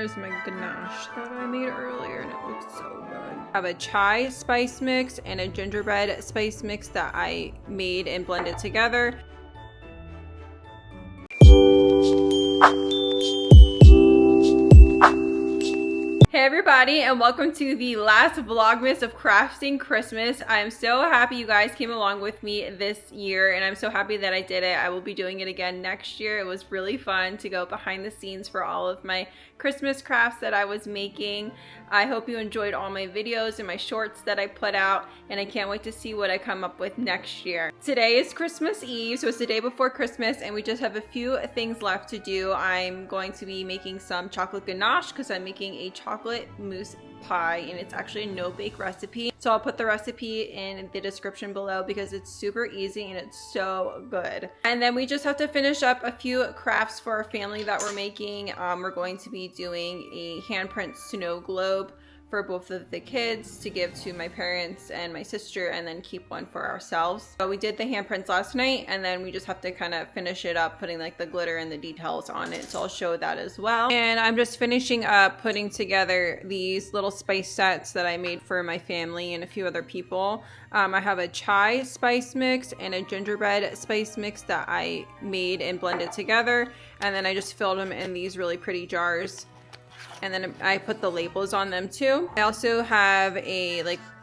Here's my ganache that I made earlier and it looks so good. I have a chai spice mix and a gingerbread spice mix that I made and blended together. Hey everybody, and welcome to the last Vlogmas of Crafting Christmas. I'm so happy you guys came along with me this year, and I'm so happy that I did it. I will be doing it again next year. It was really fun to go behind the scenes for all of my Christmas crafts that I was making. I hope you enjoyed all my videos and my shorts that I put out, and I can't wait to see what I come up with next year. Today is Christmas Eve, so it's the day before Christmas, and we just have a few things left to do. I'm going to be making some chocolate ganache because I'm making a chocolate mousse pie, and it's actually a no-bake recipe. So I'll put the recipe in the description below because it's super easy and it's so good. And then we just have to finish up a few crafts for our family that we're making. We're going to be doing a handprint snow globe for both of the kids to give to my parents and my sister, and then keep one for ourselves. So we did the handprints last night, and then we just have to kind of finish it up, putting like the glitter and the details on it. So I'll show that as well. And I'm just finishing up putting together these little spice sets that I made for my family and a few other people. I have a chai spice mix and a gingerbread spice mix that I made and blended together. And then I just filled them in these really pretty jars. And then I put the labels on them too. I also have a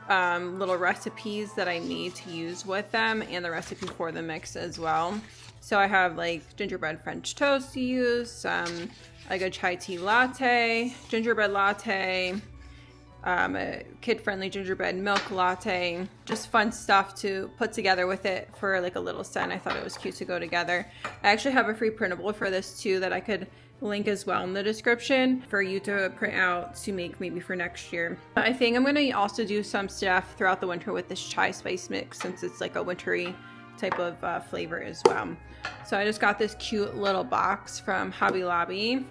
little recipes that I made to use with them, and the recipe for the mix as well. So I have like gingerbread French toast to use, like a chai tea latte, gingerbread latte, a kid-friendly gingerbread milk latte, just fun stuff to put together with it for like a little set. And I thought it was cute to go together. I actually have a free printable for this too that I could link as well in the description for you to print out to make maybe for next year. I think I'm going to also do some stuff throughout the winter with this chai spice mix, since it's like a wintry type of flavor as well. So I just got this cute little box from Hobby Lobby,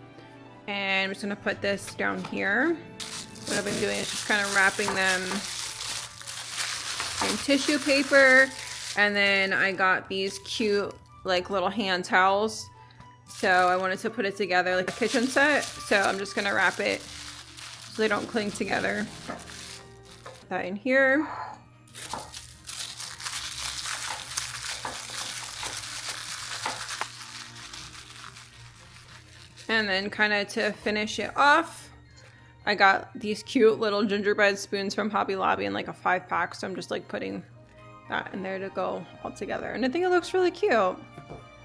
and I'm just going to put this down here. What I've been doing is just kind of wrapping them in tissue paper, and then I got these cute like little hand towels. So I wanted to put it together like a kitchen set. So I'm just gonna wrap it so they don't cling together. Put that in here. And then kind of to finish it off, I got these cute little gingerbread spoons from Hobby Lobby in like a 5-pack. So I'm just like putting that in there to go all together. And I think it looks really cute.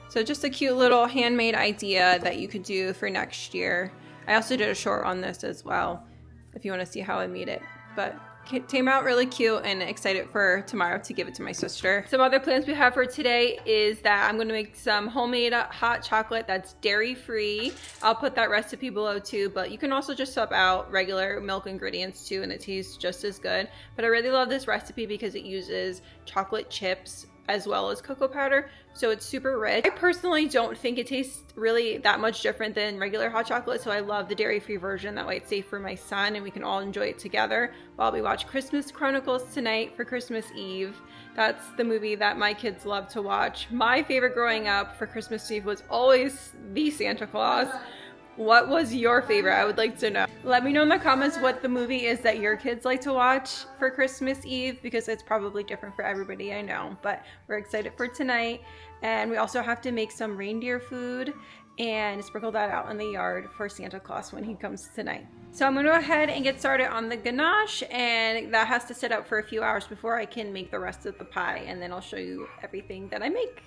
So just a cute little handmade idea that you could do for next year. I also did a short on this as well, if you want to see how I made it. But it came out really cute, and excited for tomorrow to give it to my sister. Some other plans we have for today is that I'm going to make some homemade hot chocolate that's dairy free. I'll put that recipe below too, but you can also just swap out regular milk ingredients too, and it tastes just as good. But I really love this recipe because it uses chocolate chips as well as cocoa powder, so it's super rich. I personally don't think it tastes really that much different than regular hot chocolate, so I love the dairy-free version. That way it's safe for my son and we can all enjoy it together while we watch Christmas Chronicles tonight for Christmas Eve. That's the movie that my kids love to watch. My favorite growing up for Christmas Eve was always the Santa Claus. What was your favorite? I would like to know. Let me know in the comments what the movie is that your kids like to watch for Christmas Eve, because it's probably different for everybody, I know. But we're excited for tonight. And we also have to make some reindeer food and sprinkle that out in the yard for Santa Claus when he comes tonight. So I'm going to go ahead and get started on the ganache, and that has to sit out for a few hours before I can make the rest of the pie. And then I'll show you everything that I make.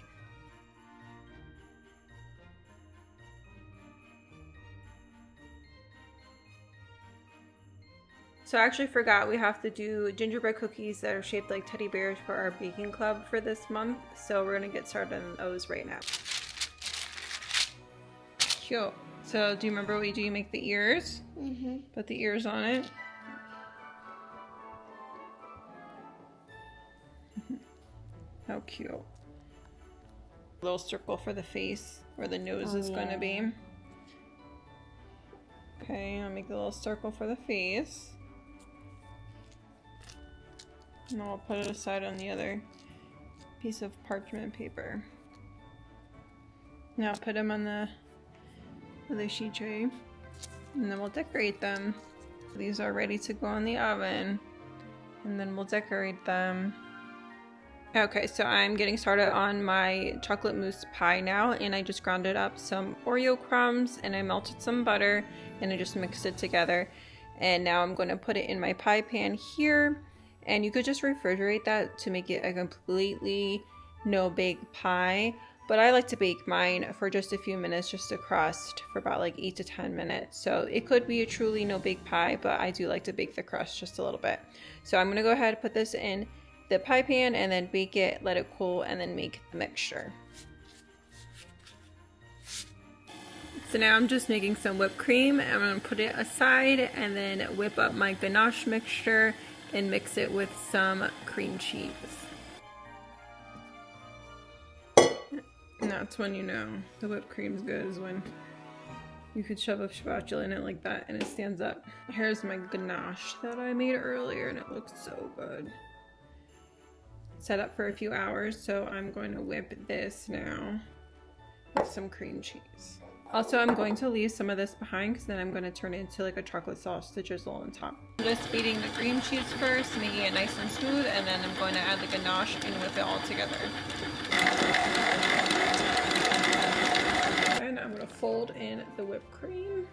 So I actually forgot we have to do gingerbread cookies that are shaped like teddy bears for our baking club for this month. So we're going to get started on those right now. Cute. So do you remember what you do? You make the ears. Mm-hmm. Put the ears on it. How cute. A little circle for the face where the nose is going to be. Okay, I'll make a little circle for the face. And I'll put it aside on the other piece of parchment paper. Now put them on the other sheet tray. And then we'll decorate them. These are ready to go in the oven. And then we'll decorate them. Okay, so I'm getting started on my chocolate mousse pie now, and I just grounded up some Oreo crumbs and I melted some butter and I just mixed it together. And now I'm going to put it in my pie pan here, and you could just refrigerate that to make it a completely no-bake pie. But I like to bake mine for just a few minutes, just to crust for about like 8 to 10 minutes. So it could be a truly no-bake pie, but I do like to bake the crust just a little bit. So I'm going to go ahead and put this in the pie pan and then bake it, let it cool, and then make the mixture. So now I'm just making some whipped cream. I'm going to put it aside and then whip up my ganache mixture and mix it with some cream cheese. And that's when you know the whipped cream's good, is when you could shove a spatula in it like that and it stands up. Here's my ganache that I made earlier and it looks so good. Set up for a few hours, so I'm going to whip this now with some cream cheese. Also, I'm going to leave some of this behind because then I'm going to turn it into like a chocolate sauce to drizzle on top. I'm just beating the cream cheese first, making it nice and smooth, and then I'm going to add the ganache and whip it all together. And I'm going to fold in the whipped cream.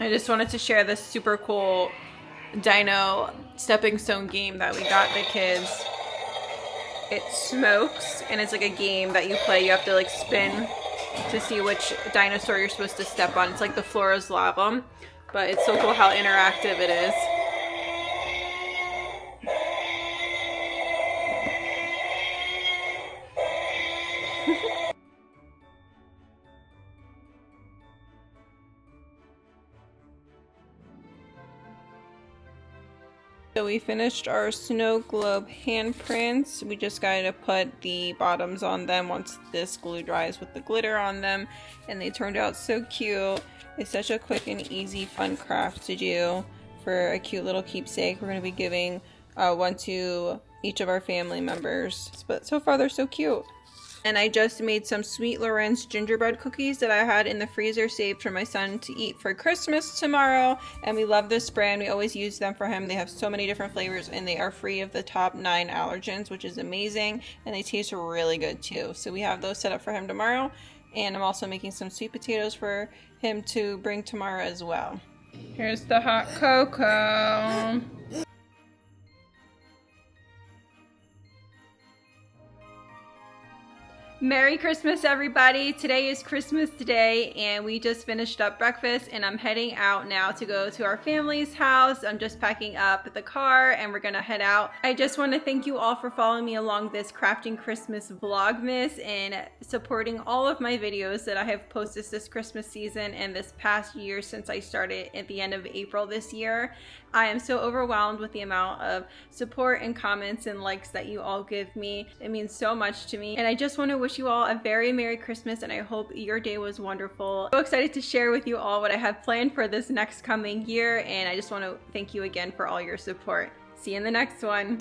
I just wanted to share this super cool dino stepping stone game that we got the kids. It smokes, and it's like a game that you play. You have to like spin to see which dinosaur you're supposed to step on. It's like the floor is lava, but it's so cool how interactive it is. So we finished our snow globe handprints. We just got to put the bottoms on them once this glue dries with the glitter on them, and they turned out so cute. It's such a quick and easy fun craft to do for a cute little keepsake. We're going to be giving one to each of our family members, but so far they're so cute. And I just made some Sweet Loren's gingerbread cookies that I had in the freezer saved for my son to eat for Christmas tomorrow. And we love this brand. We always use them for him. They have so many different flavors and they are free of the top 9 allergens, which is amazing. And they taste really good too. So we have those set up for him tomorrow. And I'm also making some sweet potatoes for him to bring tomorrow as well. Here's the hot cocoa. Merry Christmas, everybody. Today is Christmas Day and we just finished up breakfast and I'm heading out now to go to our family's house. I'm just packing up the car and we're gonna head out. I just want to thank you all for following me along this Crafting Christmas Vlogmas and supporting all of my videos that I have posted this Christmas season and this past year since I started at the end of April this year. I am so overwhelmed with the amount of support and comments and likes that you all give me. It means so much to me. And I just want to wish you all a very Merry Christmas and I hope your day was wonderful. So excited to share with you all what I have planned for this next coming year, and I just want to thank you again for all your support. See you in the next one.